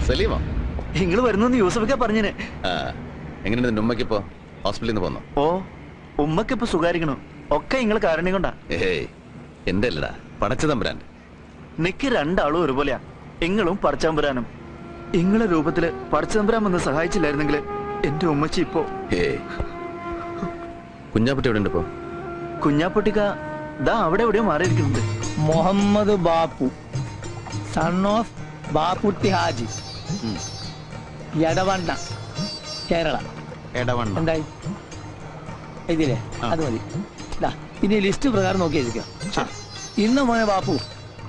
സലീമോ? നിങ്ങൾ വരുന്നു യൂസഫൊക്കെ പറഞ്ഞേ. എങ്ങനെയുണ്ട് നിന്റെ ഉമ്മക്കിപ്പോ? ഹോസ്പിറ്റലിൽ നിന്ന് പോന്നോ? ഓ, ഉമ്മക്കിപ്പോ സുഖാരിക്കണു. ഒക്കെ നിങ്ങൾ കാരണം കൊണ്ടാ. ഏയ് എന്റെ അല്ലടാ, പടച്ച തമ്പുരാൻ. നിക്ക് രണ്ടാളും ഒരുപോലെയാ. നിങ്ങളും പടച്ചതമ്പുരാനും. നിങ്ങളെ രൂപത്തില് പടച്ചതമ്പുരാൻ വന്ന് സഹായിച്ചില്ലായിരുന്നെങ്കിൽ എന്റെ ഉമ്മച്ചി ഇപ്പോ. കുഞ്ഞാപ്പുട്ടി എവിടെ ഉണ്ട് ഇപ്പോ? കുഞ്ഞാപ്പൊട്ടിക്ക ദാ അവിടെ എവിടെയോ മാറിയിരിക്കുന്നുണ്ട്. Muhammad Bappu, son of Bapputty Haji, Edavanna, Kerala. എന്തായി ഇതില്ലേ? അത് മതി. ഇനി ലിസ്റ്റ് പ്രകാരം നോക്കി എഴുതിക്കാം. ഇന്ന് മോനെ ബാപ്പു,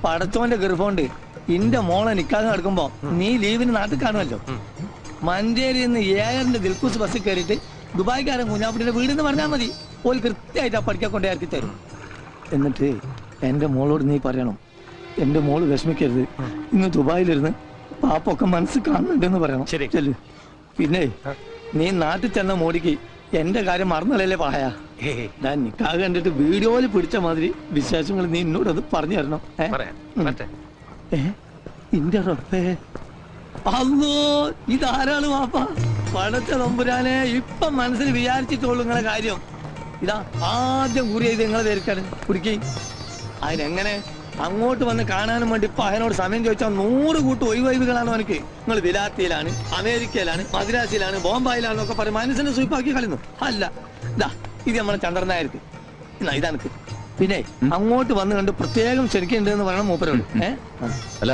പടച്ചോന്റെ ഗർഭമുണ്ട് ഇന്റെ മോളെ നിക്കാതെ നടക്കുമ്പോ നീ ലീവിന് നാട്ടിൽ കാണുമല്ലോ. മഞ്ചേരിയിൽ നിന്ന് ഏഴറിന്റെ ദിൽക്കൂസ് ബസ്സിൽ കയറിയിട്ട് ദുബായ്ക്കാരൻ കുഞ്ഞാപ്പുട്ടിയുടെ വീടെന്ന് പറഞ്ഞാൽ മതി. ഓൽ കൃത്യമായിട്ട് ആ പഠിക്കാൻ കൊണ്ടേ ഇറക്കി തരും. എന്നിട്ട് എന്റെ മോളോട് നീ പറയണം, എന്റെ മോള് വിഷമിക്കരുത്, ഇന്ന് ദുബായിലിരുന്ന് പാപ്പൊക്കെ മനസ്സിൽ കാണുന്നുണ്ടെന്ന് പറയണം. ചെല്ലു. പിന്നെ നീ നാട്ടിൽ ചെന്ന മോടിക്ക് എന്റെ കാര്യം മറന്നല്ലേ പായ. ഞാൻ നിക്കാഹ് കണ്ടിട്ട് വീഡിയോയിൽ പിടിച്ച മാതിരി വിശേഷങ്ങൾ നീ എന്നോടത് പറഞ്ഞു തരണം. ഇന്റെ റബ്ബേ, അല്ലോ ഇതാരാണ് വാപ്പ? പടച്ച തമ്പുരാനെ, ഇപ്പൊ മനസ്സിൽ വിചാരിച്ചിട്ടുള്ളൂ നിങ്ങളെ കാര്യം. ഇതാ ആദ്യം കുറി ചെയ്ത് നിങ്ങളെ ധരിക്കാണ് കുടിക്കി. അതിനെങ്ങനെ അങ്ങോട്ട് വന്ന് കാണാനും വേണ്ടി ഇപ്പൊ അതിനോട് സമയം ചോദിച്ചാൽ 100 കൂട്ട് ഒഴിവൊഴിവുകളാണ് അവനക്ക്. നിങ്ങൾ വിലാത്തിയിലാണ്, അമേരിക്കയിലാണ്, മദ്രാസിലാണ്, ബോംബായിലാണെന്നൊക്കെ പറയും. മനസ്സിനെ സ്വീപ്പാക്കി കളയുന്നു. അല്ല, ഇതാ ഇത് നമ്മളെ ചന്ദ്രനായർക്ക്. എന്നാ ഇതാനക്ക്. പിന്നെ അങ്ങോട്ട് വന്ന് കണ്ട് പ്രത്യേകം ക്ഷണിക്കുന്നുണ്ടെന്ന് പറയണം മൂപ്പരോട്. അല്ല,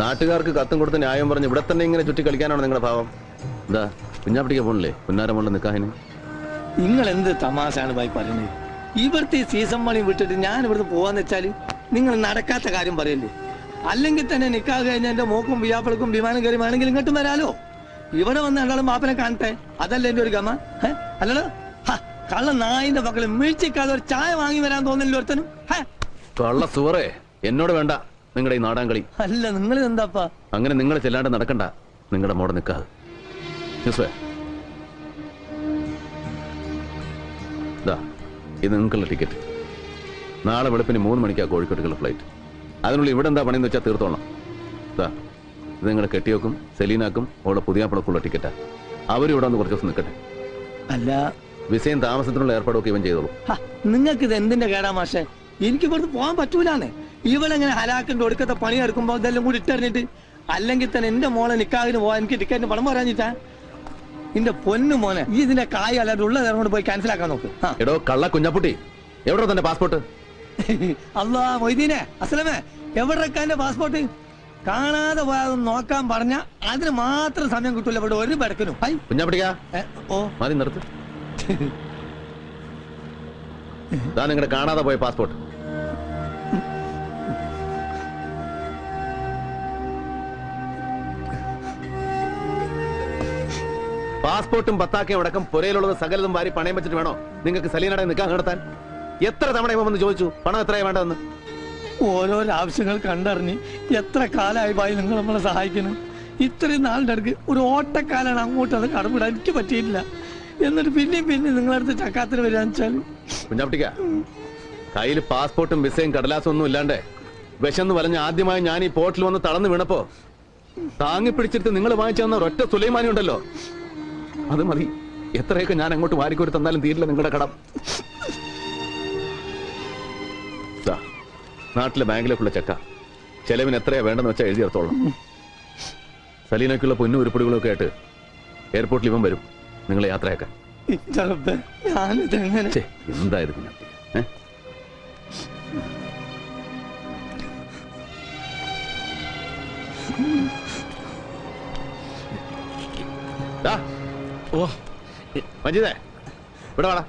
നാട്ടുകാർക്ക് കത്തും കൊടുത്ത് ന്യായം പറഞ്ഞ് ഇവിടെ തന്നെ ഇങ്ങനെ ചുറ്റി കളിക്കാനാണ് നിങ്ങളുടെ ഭാവം? എന്താ കുഞ്ഞാപ്പിടിക്കാൻ പോണില്ലേ പുന്നാരം കൊണ്ട് നിക്കാഹിന്? നിങ്ങൾ എന്ത് തമാശാണ് ഭായി പറയുന്നത്? ഇവിടുത്തെ സീസൺ പണി വിട്ടിട്ട് ഞാൻ ഇവിടുന്ന് പോവാന്ന് വെച്ചാല് നിങ്ങൾ നടക്കാത്ത കാര്യം പറയല്ലേ? അല്ലെങ്കിൽ തന്നെ നിക്കാഹ് കഴിഞ്ഞ എന്റെ മോക്കും വിയാപ്പളക്കും വിമാനം കയറി വേണമെങ്കിൽ ഇങ്ങോട്ടും വരാലോ. ഇവിടെ വന്ന് രണ്ടാളും മാപ്പനെ കാണട്ടെ, അതല്ല എന്റെ ഒരു ഗമ. അല്ലല്ലോ, കള്ള നായിന്റെ മക്കള് വീഴ്ചക്കാതെ ഒരു ചായ വാങ്ങി വരാൻ തോന്നില്ല ഒരുത്തനും. കള്ള സുവറേ, എന്നോട് വേണ്ട നിങ്ങളുടെ ഈ നാടാൻ കളി. അല്ല, നിങ്ങൾ എന്താപ്പാ അങ്ങനെ നിങ്ങൾ ചെല്ലാണ്ട് നടക്കണ്ട നിങ്ങളുടെ മോടെ നിക്കാഹ്. ഇത് നിങ്ങൾക്കുള്ള ടിക്കറ്റ്. നാളെ വെളുപ്പിന് 3 മണിക്കാണ് കോഴിക്കോട്ടേക്കുള്ള ഫ്ലൈറ്റ്. അതിനുള്ളിൽ ഇവിടെ എന്താ പണിയെന്ന് വെച്ചാൽ തീർത്തോളണം. ഇത് നിങ്ങളുടെ കെട്ടിയോക്കും സെലീനാക്കും അവിടെ പുതിയാപ്പളക്കുള്ള ടിക്കറ്റാ. അവരും ഇവിടെ വന്ന് കുറച്ച് ദിവസം നിൽക്കട്ടെ. അല്ല, വിസയും താമസത്തിനുള്ള ഏർപ്പാടൊക്കെ ഇവൻ ചെയ്തോളൂ. നിങ്ങൾക്ക് ഇത് എന്തിന്റെ കേടാ മാഷെ? എനിക്ക് ഇവിടുന്ന് പോകാൻ പറ്റൂലാന്നേ. ഇവിടെ ഇങ്ങനെ ഹലാക്കിന്റെ ഒടുക്കത്തെ പണി എടുക്കുമ്പോ ഇതെല്ലാം കൂടി ഇട്ടെറിഞ്ഞിട്ട് അല്ലെങ്കിൽ തന്നെ എന്റെ മോളെ നിക്കാഹിന് പോവാൻ എനിക്ക് ടിക്കറ്റിന് പണം പറയാഞ്ഞിട്ടാ? എന്റെ പൊന്നു മോനെ, ഈ ഇതിന്റെ കായ് അല്ലാതെ ഉള്ള നേരം കൊണ്ട് പോയി ക്യാൻസൽ ആക്കാൻ നോക്ക്. എടോ കള്ള കുഞ്ഞാപ്പുട്ടി, എവിടെ തന്റെ പാസ്പോർട്ട്? അല്ലാ മൊയ്തീനെ, അസ്ലമേ, എവിടെക്കാന്റെ പാസ്പോർട്ട്? കാണാതെ പോയാതൊന്ന് നോക്കാൻ പറഞ്ഞ അതിന് മാത്രം സമയം കിട്ടൂല ഇവിടെ ഒരു ബടക്കിനും. കുഞ്ഞാപ്പുട്ടിക്കാ, ഓ മതി നിർത്ത്. നിങ്ങളുടെ കാണാതെ പോയ പാസ്പോർട്ട്. പാസ്പോർട്ടും പത്താക്കയും അടക്കം പുരയിലുള്ളത് സകലതും വാരി പണയം വെച്ചിട്ട് വേണോ നിങ്ങൾക്ക് സലീനയുടെ നിൽക്കാൻ നടത്താൻ? എത്ര തവണ ഇവ വന്ന് ചോദിച്ചു പണം എത്രയാ വേണ്ടതെന്ന്? ഓരോരോ ആവശ്യങ്ങൾ കണ്ടറിഞ്ഞ് എത്ര കാലമായി ഭായി നിങ്ങൾ നമ്മളെ സഹായിക്കണം. ഇത്രയും നാളിന്റെ അടുക്ക് ഒരു ഓട്ടക്കാലാണ് അങ്ങോട്ട് അത് കടമിടാൻ എനിക്ക് പറ്റിയില്ല. എന്നിട്ട് പിന്നെയും നിങ്ങളടുത്ത് ചക്കാത്തിന് വരികയെന്ന് വെച്ചാൽ കുഞ്ഞാപ്പിട്ടിക്ക, കയ്യിൽ പാസ്പോർട്ടും വിസയും കടലാസും ഒന്നും ഇല്ലാണ്ട് വിശന്ന് വലഞ്ഞ് ആദ്യമായി ഞാൻ ഈ പോർട്ടിൽ വന്ന് തളർന്നു വീണപ്പോ താങ്ങി പിടിച്ചിട്ട് നിങ്ങൾ വാങ്ങിച്ചു തന്ന ഒരൊറ്റ സുലൈമാനി ഉണ്ടല്ലോ, അത് മതി. എത്രയൊക്കെ ഞാൻ അങ്ങോട്ട് വാരിക്കോരി തന്നാലും തീരില്ല നിങ്ങളുടെ കടം. നാട്ടിലെ ബാങ്കിലേക്കുള്ള ചെക്ക, ചെലവിന് എത്രയാ വേണ്ടെന്ന് വെച്ചാൽ എഴുതി എടുത്തോളാം. സലീനയ്ക്കുള്ള പൊന്നും ഉരുപ്പടികളും ഒക്കെ ആയിട്ട് എയർപോർട്ടിൽ ഇവൻ വരും നിങ്ങളെ യാത്രയാക്കാൻ. എന്തായിരുന്നു മജീദേ, ഇവിടെ വാടാ.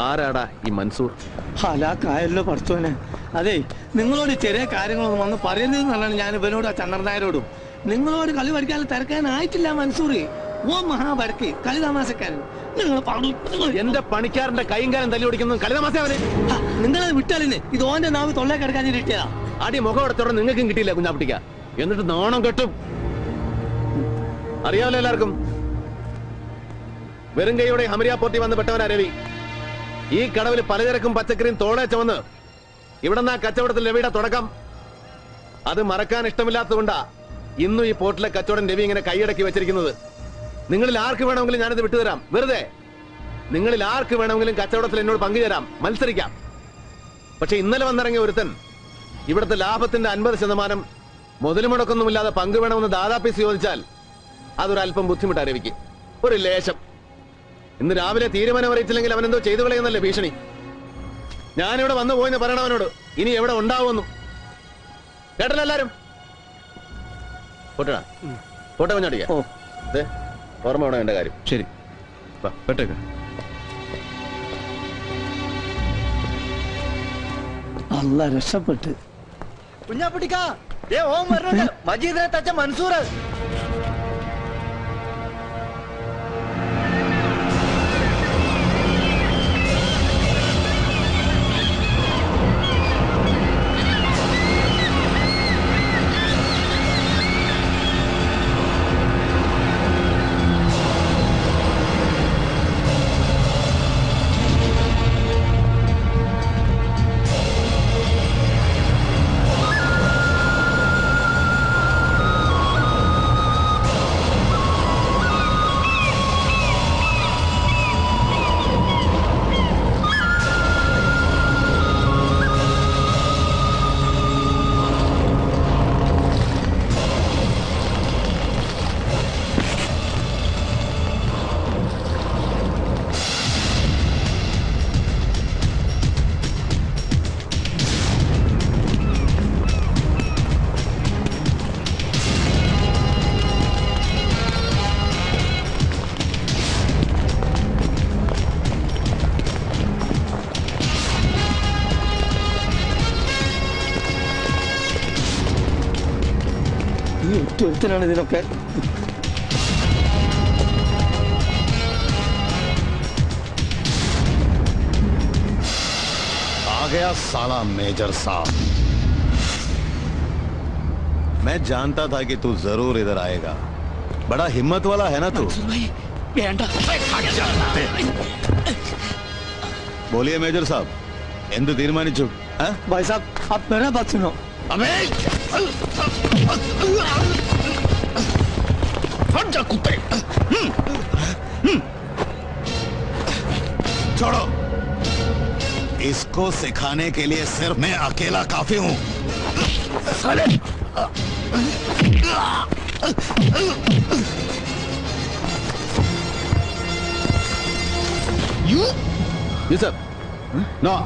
ആരാടാ ഈ മൻസൂർ? ഹലാക്കായല്ലോ പഠിച്ചോനെ. അതെ, നിങ്ങളോട് ചെറിയ കാര്യങ്ങളൊന്നും വന്ന് പറയുന്നതെന്നാണ് ഞാൻ ഇവനോട് ആ ചന്ദ്രനായരോടും. നിങ്ങളോട് കളി പഠിക്കാൻ തിരക്കാനായിട്ടില്ല മൻസൂർ. ഓ മഹാപരക്ക് കളി താമസക്കാരൻ. എന്റെ പണിക്കാരന്റെ കൈയും കാലം തല്ലി ഓടിക്കുന്നത് കളി താമസ. നിങ്ങളത് വിട്ടാലിന് ഇത് ഓന്റെ നാവ് തൊള്ളേ കിടക്കാൻ കിട്ടിയതാ. ആദ്യം മുഖം എടുത്തോടെ നിങ്ങൾക്കും കിട്ടിയില്ല കുഞ്ഞാപ്പിട്ടിക്ക. എന്നിട്ട് നാണം കെട്ടും. അറിയാമല്ലോ എല്ലാവർക്കും, വെറും കൈയോടെ ഹമരിയ പോർട്ടി വന്ന് പെട്ടവനാ രവി. ഈ കടവിൽ പലചരക്കും പച്ചക്കറിയും തോളെ ചുമന്ന് ഇവിടെ നിന്ന് ആ കച്ചവടത്തിൽ രവിയുടെ തുടക്കം. അത് മറക്കാൻ ഇഷ്ടമില്ലാത്തതുകൊണ്ടാ ഇന്നും ഈ പോർട്ടിലെ കച്ചവടം രവി ഇങ്ങനെ കൈയടക്കി വെച്ചിരിക്കുന്നത്. നിങ്ങളിൽ ആർക്ക് വേണമെങ്കിലും ഞാനിത് വിട്ടുതരാം. വെറുതെ നിങ്ങളിൽ ആർക്ക് വേണമെങ്കിലും കച്ചവടത്തിൽ എന്നോട് പങ്കുചേരാം, മത്സരിക്കാം. പക്ഷെ ഇന്നലെ വന്നിറങ്ങിയ ഒരുത്തൻ ഇവിടുത്തെ ലാഭത്തിന്റെ 50% മുതൽ മുടക്കൊന്നുമില്ലാതെ പങ്കുവേണമെന്ന് ദാദാപ്പീസ് ചോദിച്ചാൽ അതൊരല്പം ബുദ്ധിമുട്ടാ രവിക്ക്. ഒരു ലേശം. ഇന്ന് രാവിലെ തീരുമാനം അറിയിച്ചില്ലെങ്കിൽ അവനെന്തോ ചെയ്തു കളയുന്നല്ലേ ഭീഷണി. ഞാനിവിടെ വന്നു പോയെന്ന് പറയണം അവനോട്. ഇനി എവിടെ ഉണ്ടാവുമെന്നും. കേട്ടല്ലോ എല്ലാരും? പോട്ടടാ, പോട്ടെ കുഞ്ഞാടിക്ക. ഓർമ്മ വേണം എന്റെ കാര്യം. ശരി, പെട്ടേക്ക. അല്ല, രക്ഷപ്പെട്ട്. കുഞ്ഞാപ്പിട്ടിക്കാ, ഓം വരുന്നുണ്ട്. മജീദിനെ തച്ച മൻസൂർ. ഒരുത്തനാണ് ഇതിനൊക്കെ. आ गया साला मेजर साहब। मैं जानता था कि तू जरूर इधर आएगा। बड़ा हिम्मत वाला है ना तू? बोलिए मेजर साहब, എന്ത് തീരുമാനിച്ചു? भाई साहब, आप मेरा बात सुनो. अबे हट जा कुत्ते! छोड़ो। इसको सिखाने के लिए सिर्फ मैं अकेला काफी हूं। साले! यूसुफ, नो.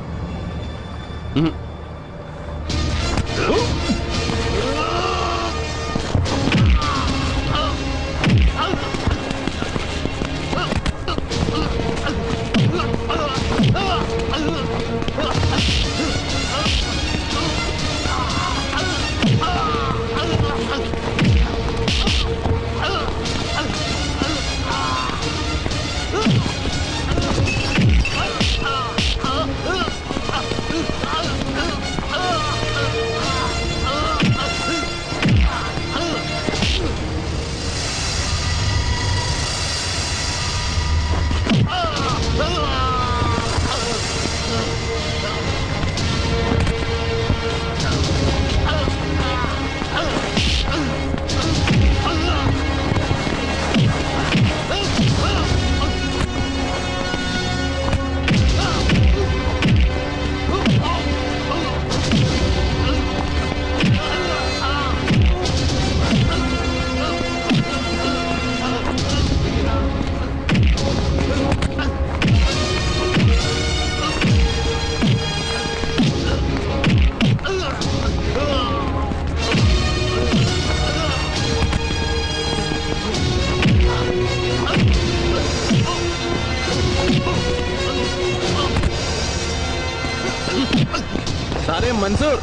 സാറേ മൻസൂർ,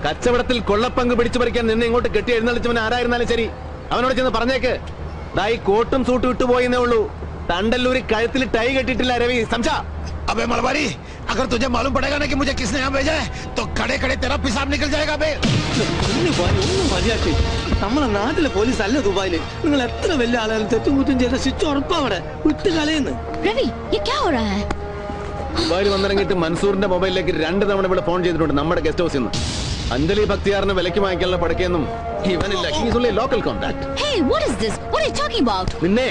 കച്ചവടത്തിൽ കൊള്ളപ്പങ്ക് പിടിച്ചു പറിക്കാൻ നിന്നെ ഇങ്ങോട്ട് കെട്ടി എഴുന്നള്ളിച്ചവൻ ആരായിരുന്നാലും ശരി, അവനോട് ചെന്ന് പറഞ്ഞേക്ക്, ദായി കോട്ടും സൂട്ടും ഇട്ടുപോയെന്നേ ഉള്ളൂ, തണ്ടല്ലൂരി കഴുത്തിൽ ടൈ കെട്ടിട്ടില്ല രവി. സംസാ? अबे मलबारी, अगर तुझे मालूम पड़ेगा ना कि मुझे किसने यहाँ भेजा है, तो खड़े खड़े तेरा पिसाब निकल जाएगा बे। ഒന്നും മര്യാദ. നമ്മളെ നാട്ടിലെ പോലീസ് അല്ല ദുബായില്. നിങ്ങൾ എത്ര വലിയ ആളായാലും തെറ്റും കുറ്റും ചെയ്ത ശിക്ഷ ഉറപ്പാ അവിടെ. വിട്ട് കളയുന്നു. रवि, ये क्या हो रहा है? ദുബായിൽ വന്നിറങ്ങിയിട്ട് മൻസൂറിന്റെ മൊബൈലിലേക്ക് 2 തവണ ഇവിടെ ഫോൺ ചെയ്തിട്ടുണ്ട് നമ്മുടെ ഗസ്റ്റ് ഹൗസിൽ നിന്ന്. അഞ്ജലി ഭക്തിയാറിന് വിലയ്ക്ക് വാങ്ങിക്കാനുള്ള പടക്കൊന്നും ഇവനില്ല. He's only local contact. Hey, what is this? What are you talking about? നിന്നെ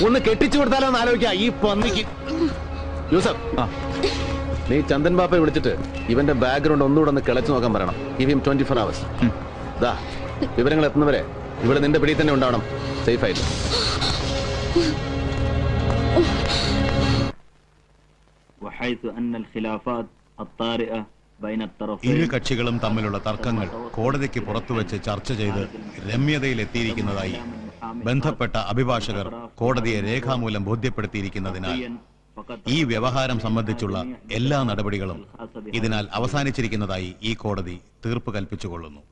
ഒന്ന് കെട്ടിച്ചു കൊടുത്താലോ എന്ന് ആലോചിക്കാം ഈ പന്നിക്ക്. യൂസഫ്, നീ ചന്ദൻ ബാപ്പയെ വിളിച്ചിട്ട് ഇവന്റെ ബാക്ക്ഗ്രൗണ്ട് ഒന്നുകൂടെ ഒന്ന് കിളച്ചു നോക്കാൻ പറയണം. Give him 24 hours. ദാ വിവരങ്ങൾ എത്തുന്നവരെ ഇവിടെ നിന്റെ പിടിയിൽ തന്നെ ഉണ്ടാവണം, സേഫ് ആയിട്ട്. وحيث أن الخلافات الطارئة بين الطرفين ഇരു കക്ഷികളും തമ്മിലുള്ള തർക്കങ്ങൾ കോടതിക്ക് പുറത്തുവച്ച് ചർച്ച ചെയ്ത് രമ്യതയിലെത്തിയിരിക്കുന്നതായി ബന്ധപ്പെട്ട അഭിഭാഷകർ കോടതിയെ രേഖാമൂലം ബോധ്യപ്പെടുത്തിയിരിക്കുന്നതിനാൽ ഈ വ്യവഹാരം സംബന്ധിച്ചുള്ള എല്ലാ നടപടികളും ഇതിനാൽ അവസാനിച്ചിരിക്കുന്നതായി ഈ കോടതി തീർപ്പ് കൽപ്പിച്ചുകൊള്ളുന്നു.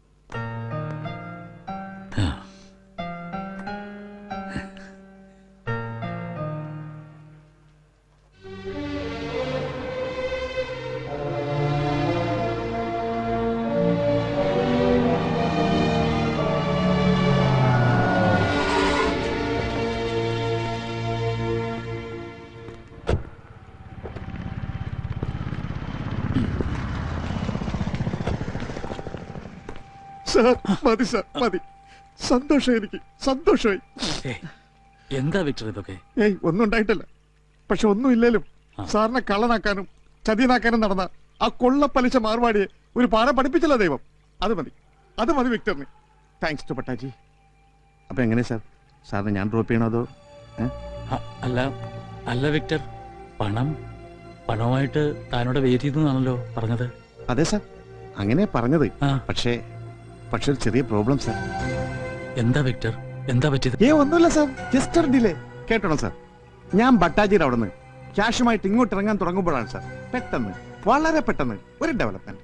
സാർ മതി, സാർ മതി. സന്തോഷം, എനിക്ക് സന്തോഷമായി. എന്താ വിക്ടർ ഇതൊക്കെ? ഏയ് ഒന്നും ഉണ്ടായിട്ടില്ല. പക്ഷെ ഒന്നും ഇല്ലേലും സാറിനെ കള്ളനാക്കാനും ചതിയനാക്കാനും നടന്ന ആ കൊള്ള പലിശ മാർവാടിയെ ഒരു പാഠം പഠിപ്പിച്ചല്ലോ ദൈവം. അത് മതി, അത് മതി വിക്ടറിന്. Thanks to പട്ടാജി. അപ്പൊ എങ്ങനെ സാർ, സാറിന് ഞാൻ ഡ്രോപ്പ് ചെയ്യണോ അതോ? അല്ല അല്ല വിക്ടർ, പണമായിട്ട് താനോട് വെയിറ്റ് ചെയ്തെന്നാണല്ലോ പറഞ്ഞത്. അതെ സാർ, അങ്ങനെ പറഞ്ഞത്. ആ. പക്ഷേ ഒരു ചെറിയ പ്രോബ്ലം സാർ. എന്താ വിക്ടർ, എന്താ പറ്റിയത്? ഒന്നുമില്ല സാർ, ജസ്റ്റ് ഒരു ഡിലേ. കേട്ടോ സാർ, ഞാൻ ബട്ടാജിയുടെ അവിടെ നിന്ന് ക്യാഷുമായിട്ട് ഇങ്ങോട്ട് ഇറങ്ങാൻ തുടങ്ങുമ്പോഴാണ് സാർ പെട്ടെന്ന്, വളരെ പെട്ടെന്ന് ഒരു ഡെവലപ്മെന്റ്.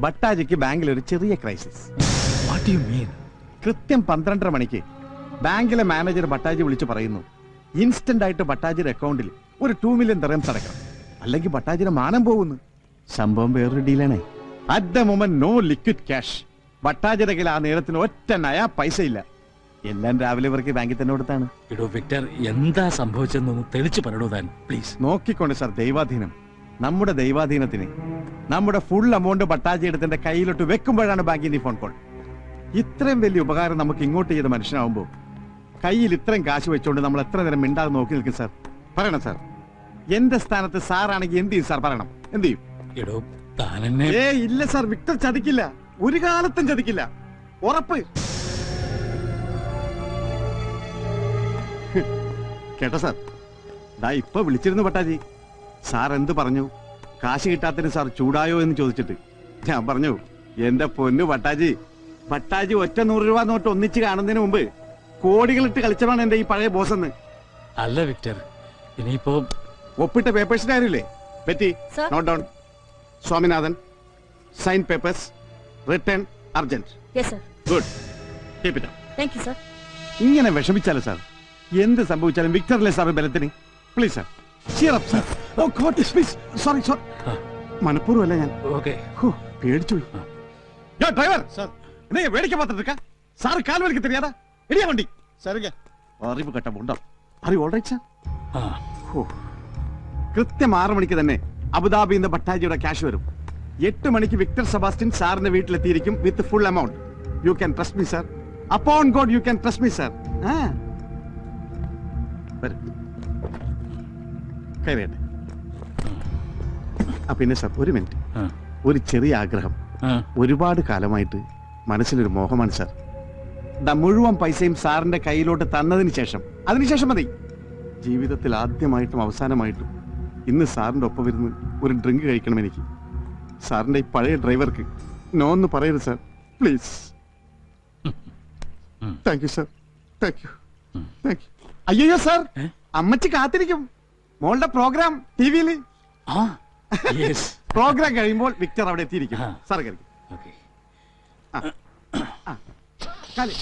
ബട്ടാജിക്ക് ബാങ്കിൽ ഒരു ചെറിയ ക്രൈസിസ്. What you mean? കൃത്യം 12:30 മണിക്ക് ബാങ്കിലെ മാനേജർ ബട്ടാജി വിളിച്ചു പറയുന്നു, ഇൻസ്റ്റന്റ് ആയിട്ട് ബട്ടാജിയുടെ അക്കൗണ്ടിൽ ഒരു 2 million ദിർഹംസ് അടക്കണം, അല്ലെങ്കിൽ ബട്ടാജിയുടെ മാനം പോകുന്നു. സംഭവം വേറൊരു ഡീലാണേ. At the moment no liquid cash. ബട്ടാജിയുടെ കയ്യിൽ ആ നേരത്തിന് ഒറ്റ നയാ പൈസ ഇല്ല. എല്ലാം രാവിലെ ഇവർക്ക് ബാങ്കിൽ തന്നെ കൊടുത്താണ്. ഇടോ വിക്ടർ, എന്താ സംഭവിച്ചെന്നൊന്ന് തെളിച്ചു പറയണോ താൻ പ്ലീസ്. നോക്കിക്കൊണ്ട് സാർ, ദൈവാധീനം. നമ്മുടെ ദൈവാധീനത്തിന് നമ്മുടെ ഫുൾ എമൗണ്ട് ബട്ടാജി എടുത്തിന്റെ കയ്യിലോട്ട് വെക്കുമ്പോഴാണ് ബാങ്കിൽ നിന്ന് ഫോൺ കോൾ. ഇത്രയും വലിയ ഉപകാരം നമുക്ക് ഇങ്ങോട്ട് ചെയ്ത മനുഷ്യനാവുമ്പോ കയ്യിൽ ഇത്രയും കാശ് വെച്ചുകൊണ്ട് നമ്മൾ എത്ര നേരം മിണ്ടാതെ നോക്കി നിൽക്കും സാർ? പറയണം സാർ. എന്റെ സ്ഥാനത്ത് സാറാണെങ്കിൽ എന്ത് ചെയ്യും സാർ? പറയണം, എന്ത് ചെയ്യും? ഇടോ താനെന്നെ. ഇല്ല സാർ, വിക്ടർ ചതിക്കില്ല, ഒരു കാലത്തും ചതിക്കില്ല, ഉറപ്പ്. കേട്ടോ സാർ, ദാ ഇപ്പൊ വിളിച്ചിരുന്നു ബട്ടാജി. സാർ എന്ത് പറഞ്ഞു? കാശ് കിട്ടാത്തതിന് സാർ ചൂടായോ എന്ന് ചോദിച്ചിട്ട് ഞാൻ പറഞ്ഞു, എന്റെ പൊന്നു ബട്ടാജി, ബട്ടാജി ഒറ്റ 100 രൂപ നോട്ട് ഒന്നിച്ച് കാണുന്നതിന് മുമ്പ് കോടികളിട്ട് കളിച്ചതാണ് എന്റെ ഈ പഴയ ബോസ് എന്ന്. അല്ല വിക്ടർ, ഇനിയിപ്പോ ഒപ്പിട്ട പേപ്പേഴ്സിന്റെ കാര്യമില്ലേ? Betty, Sir. Note down. Swaminathan, sign papers, return urgent. Yes, sir. Good, keep it up. Thank you, sir. ഇങ്ങനെ വിഷമിച്ചാലോ സാർ? എന്ത് സംഭവിച്ചാലും വിക്ടറിലെ സാർ ബലത്തിന്. Please sir, cheer up sir. Oh god please, sorry sorry, മനഃപൂർവ്വമല്ല ഞാൻ. ഓക്കെ. പേടിച്ചു പോയി. യോ ഡ്രൈവർ സാർ, നീ വേടിക്കാൻ പാത്തിട്ട് സാർ കാൽ വലിക്ക് தெரியாதா? ഇടിയാ വണ്ടി. സാറിക്ക് അറിവ് കേട്ടമുണ്ടോ? അറിവ് ഓൾറൈറ്റ് സാർ. കൃത്യം 6 മണിക്ക് തന്നെ അബുദാബിയിൽ നിന്ന് ബട്ടാജിയുടെ ക്യാഷ് വരും. 8 മണിക്ക് വിക്ടർ സെബാസ്റ്റ്യൻ സാറിന്റെ വീട്ടിലെത്തിയിരിക്കും with full amount. You can trust me sir. Upon god you can trust me sir. കയറിയട്ടെ. പിന്നെ സാർ ഒരു മിനിറ്റ്, ഒരു ചെറിയ ആഗ്രഹം. ഒരുപാട് കാലമായിട്ട് മനസ്സിലൊരു മോഹമാണ് സാർ. മുഴുവൻ പൈസയും സാറിന്റെ കയ്യിലോട്ട് തന്നതിന് ശേഷം, അതിനുശേഷം മതി, ജീവിതത്തിൽ ആദ്യമായിട്ടും അവസാനമായിട്ടും ഇന്ന് സാറിന്റെ ഒപ്പം ഇരുന്ന് ഒരു ഡ്രിങ്ക് കഴിക്കണം എനിക്ക്. സാറിന്റെ ഈ പഴയ ഡ്രൈവർക്ക് നോ എന്ന് പറയരുത് sir, please. Thank you sir, thank you, thank you. അയ്യോ സാർ, അമ്മച്ചി കാത്തിരിക്കും. മോളുടെ പ്രോഗ്രാം ടിവിയിൽ. പ്രോഗ്രാം കഴിയുമ്പോൾ വിക്ടർ അവിടെ എത്തിയിരിക്കും. സാർ കഴിക്കും. കാലി